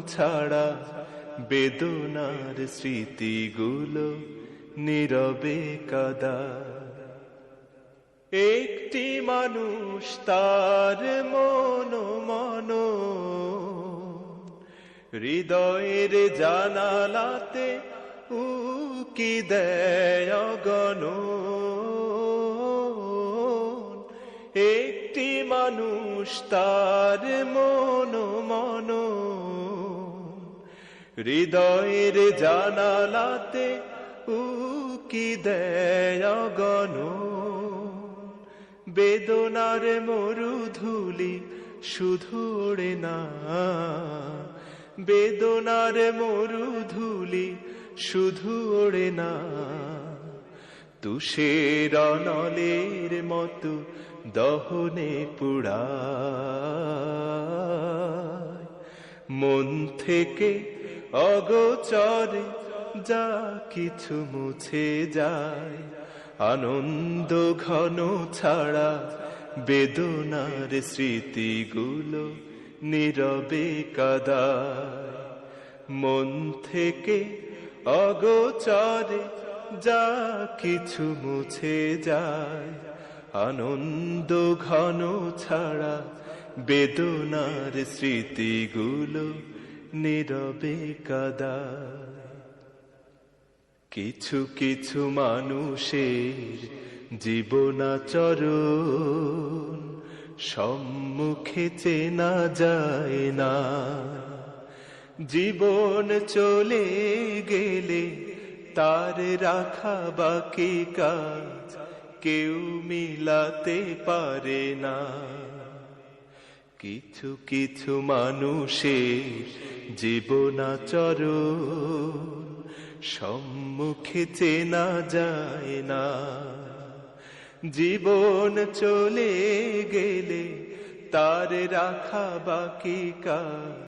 ছাড়া বেদনার স্মৃতিগুলো নীরবে কাঁদায়। একটি মানুষ তার মন হৃদয়ের জানালাতে উকি দেয় অগণন। একটি মানুষ তার মন হৃদয়ের জানালাতে উকি দেয় অগণন। বেদনার মরুধুলি শুধু ওড়ে না, বেদনার মরুধুলি শুধু ওড়ে না, তুষের অনলের মতো দহনে পুড়ায়। মন থেকে অগোচরে যা কিছু মুছে যায়, আনন্দ ঘন ছাড়া বেদনার স্মৃতিগুলো নীরবে কাঁদায়। মন থেকে অগোচরে যা কিছু মুছে যায়, আনন্দ ঘন ছাড়া বেদনার স্মৃতিগুলো নীরবে কাঁদায়। কিছু কিছু মানুষের জীবনাচরণ সম্মুখে চেনা যায় না। জীবন চলে গেলে তার রাখা বাকি কাজ কেউ মিলাতে পারে না। কিছু কিছু মানুষের জীবনাচরণ সম্মুখে চেনা যায় না। জীবন চলে গেলে তার রাখা বাকি কাজ